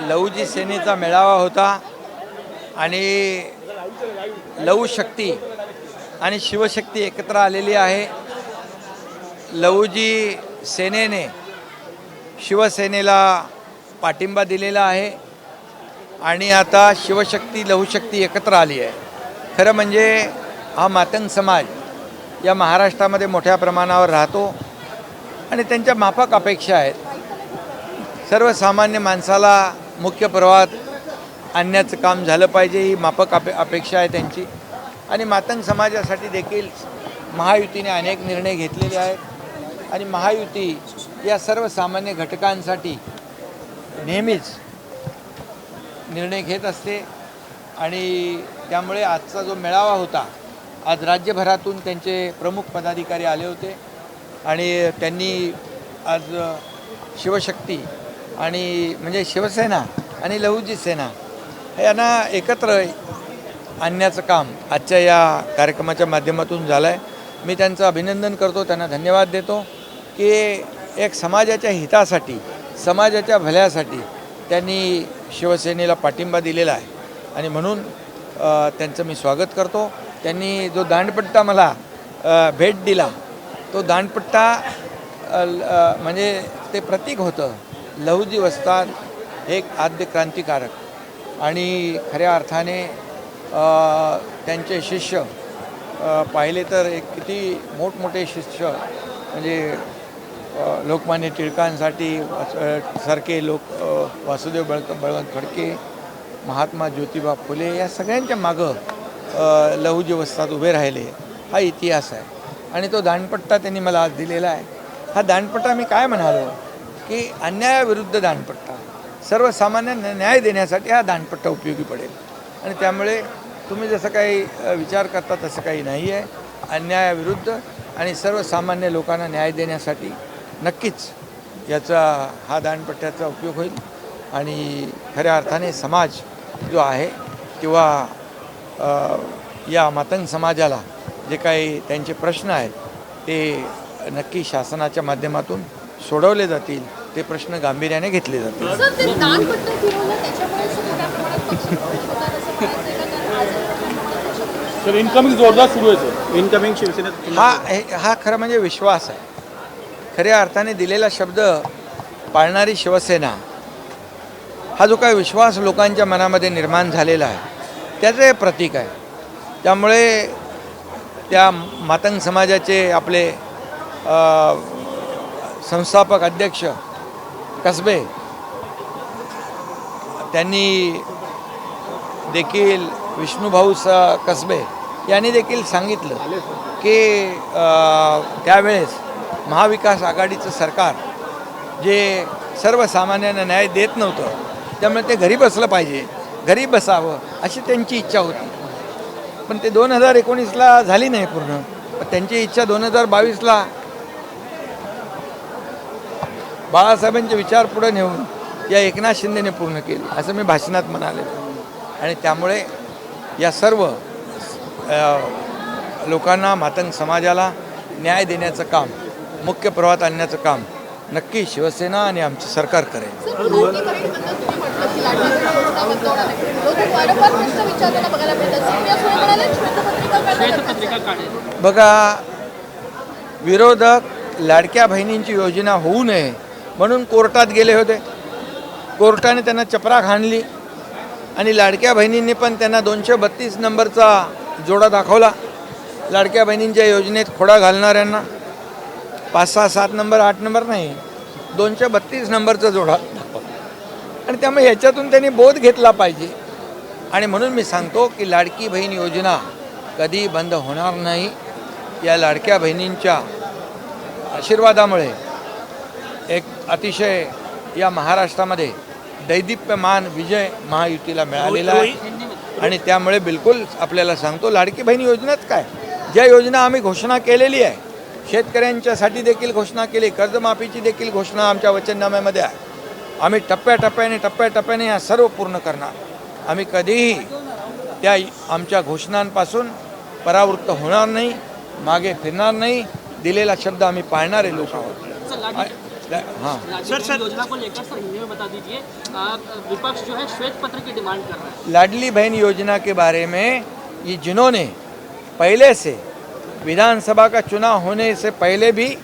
लहुजी सेनेचा मेळावा होता आणि लहू शक्ती आणि शिवशक्ती एकत्र आलेली आहे. लहुजी सेनेने शिवसेनेला पाठिंबा दिलेला आहे आणि आता शिवशक्ती लहुशक्ती एकत्र आली आहे. खरं म्हणजे हा मातंग समाज या महाराष्ट्रामध्ये मोठ्या प्रमाणावर राहतो आणि त्यांच्या माफक अपेक्षा आहेत. सर्वसामान्य माणसाला मुख्य प्रवाहात आणण्याचं काम झालं पाहिजे, ही माफक अपेक्षा आहे त्यांची. आणि मातंग समाजासाठी देखील महायुतीने अनेक निर्णय घेतलेले आहेत आणि महायुती या सर्वसामान्य घटकांसाठी नेहमीच निर्णय घेत असते. आणि त्यामुळे आजचा जो मेळावा होता, आज राज्यभरातून त्यांचे प्रमुख पदाधिकारी आले होते आणि त्यांनी आज शिवशक्ती आणि म्हणजे शिवसेना आणि लहुजी सेना यांना एकत्र आणण्याचं काम आजच्या या कार्यक्रमाच्या माध्यमातून झालं आहे. मी त्यांचं अभिनंदन करतो, त्यांना धन्यवाद देतो की एक समाजाच्या हितासाठी, समाजाच्या भल्यासाठी त्यांनी शिवसेनेला पाठिंबा दिलेला आहे आणि म्हणून त्यांचं मी स्वागत करतो. त्यांनी जो दांडपट्टा मला भेट दिला, तो दांडपट्टा म्हणजे ते प्रतीक होतं. लहुजी वस्ताद एक आद्य क्रांतिकारक आणि खऱ्या अर्थाने त्यांचे शिष्य पाहिले तर एक किती मोठमोठे शिष्य म्हणजे लोकमान्य टिळकांसाठी सारखे लोक, वासुदेव बळवंत फडके, महात्मा ज्योतिबा फुले या सगळ्यांच्या मागं लहुजी वस्ताद उभे राहिले. हा इतिहास आहे आणि तो दांडपट्टा त्यांनी मला आज दिलेला आहे. हा दांडपट्टा मी काय म्हणालो की अन्यायाविरुद्ध दांडपट्टा, सर्वसामान्यांना न्याय देण्यासाठी हा दांडपट्टा उपयोगी पडेल. आणि त्यामुळे तुम्ही जसं काही विचार करता तसं काही नाही आहे. अन्यायाविरुद्ध आणि सर्वसामान्य लोकांना न्याय देण्यासाठी नक्कीच याचा हा दांडपट्ट्याचा उपयोग होईल. आणि खऱ्या अर्थाने समाज जो आहे किंवा या मातंग समाजाला जे काही त्यांचे प्रश्न आहेत ते नक्की शासनाच्या माध्यमातून सोडवले जातील. ते प्रश्न गांभीर्याने घेतले जातील. इनकमिंग जोरदार सुरू आहे सर. इनकमिंग शिवसेनेत हा खरं म्हणजे विश्वास आहे. खऱ्या अर्थाने दिलेला शब्द पाळणारी शिवसेना, हा जो काही विश्वास लोकांच्या मनामध्ये निर्माण झालेला आहे त्याचं हे प्रतीक आहे. त्यामुळे त्या मातंग समाजाचे आपले संस्थापक अध्यक्ष कसबे त्यांनी देखील, विष्णुभाऊ कसबे यांनी देखील सांगितलं की त्यावेळेस महाविकास आघाडीचं सरकार जे सर्वसामान्यांना न्याय देत नव्हतं, त्यामुळे ते घरी बसलं पाहिजे, घरी बसावं अशी त्यांची इच्छा होती. पण ते 2019ला झाली नाही पूर्ण. पण त्यांची इच्छा 2022ला बाळासाहेबांचे विचार पुढे नेऊन या एकनाथ शिंदेने पूर्ण केली, असं मी भाषणात म्हणाले. आणि त्यामुळे या सर्व लोकांना, मातंग समाजाला न्याय देण्याचं काम, मुख्य प्रवाहात आणण्याचं काम नक्की शिवसेना आणि आमचं सरकार करेल. बघा, विरोधक लाडक्या बहिणींची योजना होऊ नये म्हणून कोर्टात गेले होते. कोर्टाने त्यांना चपराक हाणली आणि लाडक्या बहिणींनी पण त्यांना 232 नंबरचा जोडा दाखवला. लाडक्या बहिणींच्या योजनेत खोडा घालणाऱ्यांना 5, 6, 7 नंबर, 8 नंबर नाही, 232 नंबरचा जोडा दाखवला. आणि त्यामुळे याच्यातून त्यांनी बोध घेतला पाहिजे. आणि म्हणून मी सांगतो की लाडकी बहीण योजना कधी बंद होणार नाही. या लाडक्या बहिणींच्या आशीर्वादामुळे एक अतिशय या महाराष्ट्रामध्ये दैदिप्यमान विजय महायुतीला मिळालेला आहे. आणि त्यामुळे बिलकुल आपल्याला सांगतो, लाडकी बहीण योजनाच काय, ज्या योजना आम्ही घोषणा केलेली आहे, शेतकऱ्यांच्यासाठी देखील घोषणा केली, कर्जमाफीची देखील घोषणा आमच्या वचननाम्यामध्ये आहे. आम्ही टप्प्याटप्प्याने या सर्व पूर्ण करणार. आम्ही कधीही त्या आमच्या घोषणांपासून परावृत्त होणार नाही, मागे फिरणार नाही. दिलेला शब्द आम्ही पाळणारे लोक आहोत. हाँ सर योजना को लेकर सर हिंदी में बता दीजिए। विपक्ष जो है श्वेत पत्र की डिमांड कर रहा है। लाडली बहन योजना के बारे में ये जिन्होंने पहले से विधानसभा का चुनाव होने से पहले भी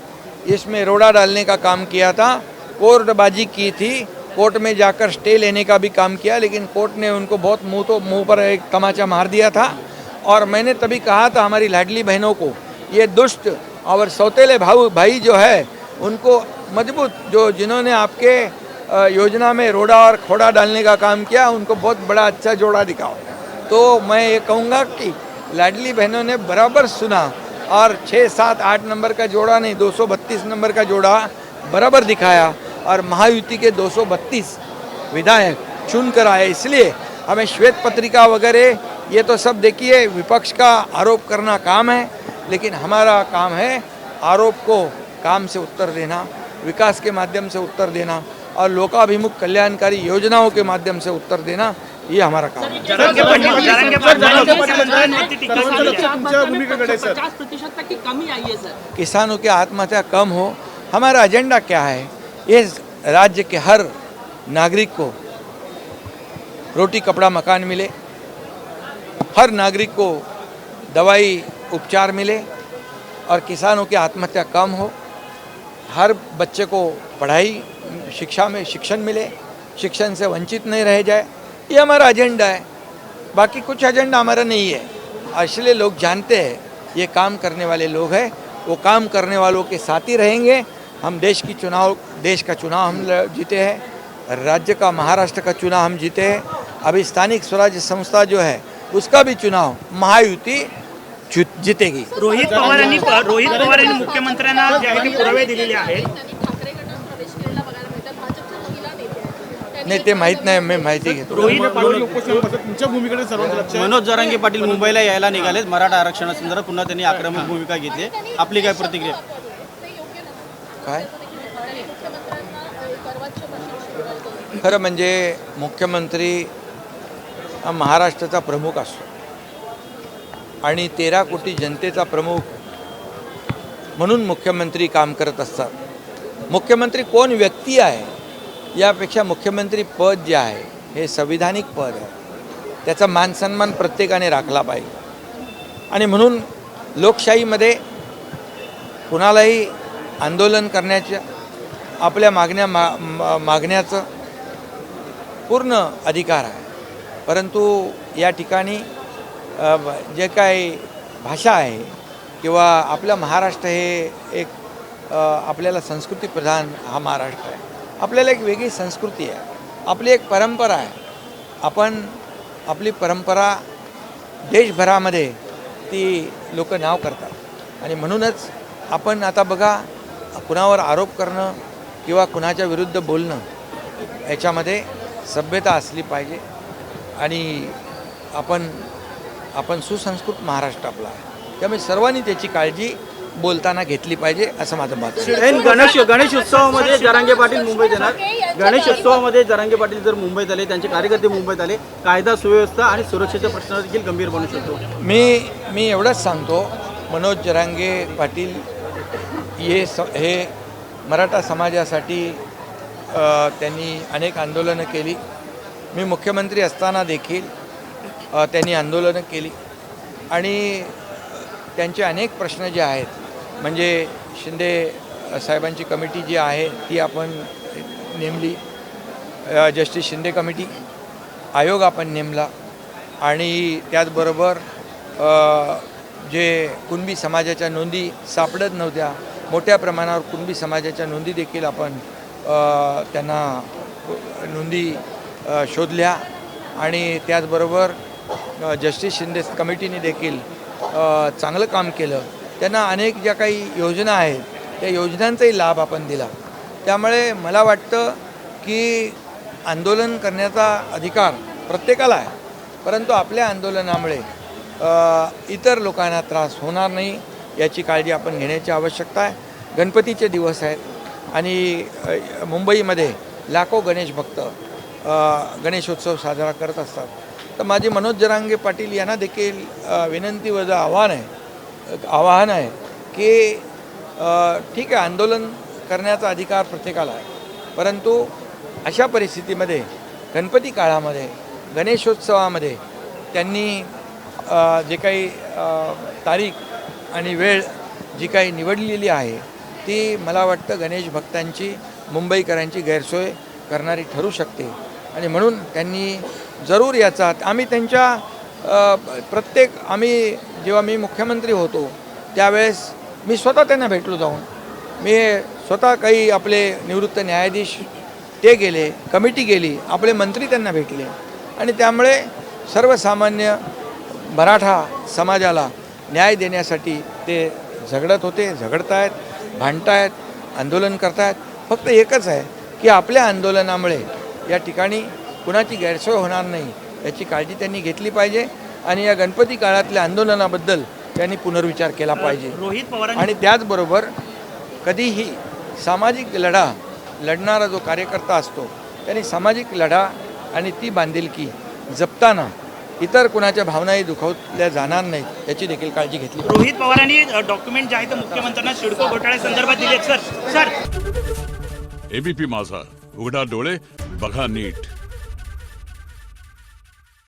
इसमें रोड़ा डालने का काम किया था, कोर्टबाजी की थी, कोर्ट में जाकर स्टे लेने का भी काम किया, लेकिन कोर्ट ने उनको बहुत मुंह पर एक तमाचा मार दिया था। और मैंने तभी कहा था हमारी लाडली बहनों को, ये दुष्ट और सौतेले भाई जो है उनको मजबूत, जो जिन्होंने आपके योजना में रोड़ा और खोड़ा डालने का काम किया, उनको बहुत बड़ा अच्छा जोड़ा दिखाओ। तो मैं ये कहूँगा कि लाडली बहनों ने बराबर सुना और 6, 7, 8 नंबर का जोड़ा नहीं, 232 नंबर का जोड़ा बराबर दिखाया और महायुति के 232 विधायक चुन कर आए। इसलिए हमें श्वेत पत्रिका वगैरह ये तो सब देखिए विपक्ष का आरोप करना काम है, लेकिन हमारा काम है आरोप को काम से उत्तर देना, विकास के माध्यम से उत्तर देना और लोकाभिमुख कल्याणकारी योजनाओं के माध्यम से उत्तर देना, ये हमारा काम है। 50% तक की कमी आई है सर। किसानों की आत्महत्या कम हो, हमारा एजेंडा क्या है? इस राज्य के हर नागरिक को रोटी कपड़ा मकान मिले, हर नागरिक को दवाई उपचार मिले और किसानों की आत्महत्या कम हो, हर बच्चे को पढ़ाई शिक्षा में शिक्षण मिले, शिक्षण से वंचित नहीं रह जाए, ये हमारा एजेंडा है। बाकी कुछ एजेंडा हमारा नहीं है। इसलिए लोग जानते हैं ये काम करने वाले लोग हैं, वो काम करने वालों के साथ ही रहेंगे। हम देश का चुनाव हम जीते हैं, राज्य का महाराष्ट्र का चुनाव हम जीते हैं, अभी स्थानिक स्वराज्य संस्था जो है उसका भी चुनाव महायुति जितेगी। रोहित पवारांनी मुख्यमंत्र्यांना जे आहे ते पुरावे दिलेले आहेत। नाही ते माहीत नाही, मी माहिती घेतो। तुमच्या भूमिकेकडे सर्वांचं लक्ष आहे। मनोज जरांगे पाटील मुंबईला यायला निघालेत मराठा आरक्षणासंदर्भात पुन्हा त्यांनी आक्रमक भूमिका घेतली, आपली काय प्रतिक्रिया? काय खरं म्हणजे मुख्यमंत्री हा महाराष्ट्राचा प्रमुख असतो आणि 13 कोटी जनतेचा प्रमुख म्हणून मुख्यमंत्री काम करत असतात। मुख्यमंत्री कोण व्यक्ती आहे यापेक्षा मुख्यमंत्री पद जे आहे हे संविधानिक पद आहे, त्याचा मानसन्मान प्रत्येकाने राखला पाहिजे। आणि म्हणून लोकशाहीमध्ये कुणालाही आंदोलन करण्याच्या आपल्या मागण्याचं पूर्ण अधिकार आहे, परंतु या ठिकाणी जे काही भाषा आहे किंवा आपलं महाराष्ट्र हे एक आपल्याला संस्कृती प्रधान हा महाराष्ट्र आहे, आपल्याला एक वेगळी संस्कृती आहे, आपली एक परंपरा आहे। आपण आपली परंपरा देशभरामध्ये ती लोक नाव करतात आणि म्हणूनच आपण आता बघा कुणावर आरोप करणं किंवा कुणाच्या विरुद्ध बोलणं याच्यामध्ये सभ्यता असली पाहिजे आणि आपण सुसंस्कृत महाराष्ट्र आपला आहे, त्यामुळे सर्वांनी त्याची काळजी बोलताना घेतली पाहिजे असं माझं मत आहे। गणेश उत्सवामध्ये जरांगे पाटील मुंबईत येणार, गणेश उत्सवामध्ये जरांगे पाटील जर मुंबईत आले, त्यांचे कार्यकर्ते मुंबईत आले, कायदा सुव्यवस्था आणि सुरक्षेच्या प्रश्न देखील गंभीर बनू शकतो। मी एवढंच सांगतो, मनोज जरांगे पाटील हे मराठा समाजासाठी त्यांनी अनेक आंदोलनं केली। मी मुख्यमंत्री असताना देखील त्यांनी आंदोलनं केली आणि त्यांचे अनेक प्रश्न जे आहेत, म्हणजे शिंदे साहेबांची कमिटी जी आहे ती आपण नेमली, जस्टिस शिंदे कमिटी आयोग आपण नेमला आणि त्याचबरोबर जे कुणबी समाजाच्या नोंदी सापडत नव्हत्या, मोठ्या प्रमाणावर कुणबी समाजाच्या नोंदी देखील आपण त्यांना नोंदी शोधल्या आणि त्याचबरोबर जस्टिस शिंदे कमिटीने देखील चांगलं काम केलं। त्यांना अनेक ज्या काही योजना आहेत त्या योजनांचाही लाभ आपण दिला। त्यामुळे मला वाटतं की आंदोलन करण्याचा अधिकार प्रत्येकाला आहे, परंतु आपल्या आंदोलनामुळे इतर लोकांना त्रास होणार नाही याची काळजी आपण घेण्याची आवश्यकता आहे। गणपतीचे दिवस आहेत आणि मुंबईमध्ये लाखो गणेश भक्त गणेशोत्सव साजरा करत असतात, तर माझे मनोज जरांगे पाटील यांना देखील विनंती व आव्हान आहे की ठीक आहे आंदोलन करण्याचा अधिकार प्रत्येकाला आहे, परंतु अशा परिस्थितीमध्ये गणपती काळामध्ये गणेशोत्सवामध्ये त्यांनी जे काही तारीख आणि वेळ जी काही निवडलेली आहे ती मला वाटतं गणेश भक्तांची मुंबईकरांची गैरसोय करणारी ठरू शकते आणि म्हणून त्यांनी जरूर याचा आम्ही त्यांच्या आम्ही जेव्हा मी मुख्यमंत्री होतो त्यावेळेस मी स्वतः त्यांना भेटलो जाऊन. मी स्वतः काही आपले निवृत्त न्यायाधीश ते गेले, कमिटी गेली, आपले मंत्री त्यांना भेटले आणि त्यामुळे सर्वसामान्य मराठा समाजाला न्याय देण्यासाठी ते झगडत होते, झगडतायत, भांडतायत, आंदोलन करतायत. फक्त एकच आहे की आपल्या आंदोलनामुळे या ठिकाणी कुणाची गैरसोय होणार नाही याची काळजी त्यांनी घेतली पाहिजे आणि या गणपती काळातल्या आंदोलनाबद्दल त्यांनी पुनर्विचार केला पाहिजे. रोहित पवार आणि त्याचबरोबर कधीही सामाजिक लढा लढणारा जो कार्यकर्ता असतो त्यांनी सामाजिक लढा आणि ती बांधिलकी जपताना इतर कुणाच्या भावनाही दुखावल्या जाणार नाहीत याची देखील काळजी घेतली. रोहित पवारांनी डॉक्युमेंट जे आहे ते मुख्यमंत्र्यांना सिडको घोटाळ्यासंदर्भात दिले. सर एबीपी माझा, उघडा डोळे बघा नीट.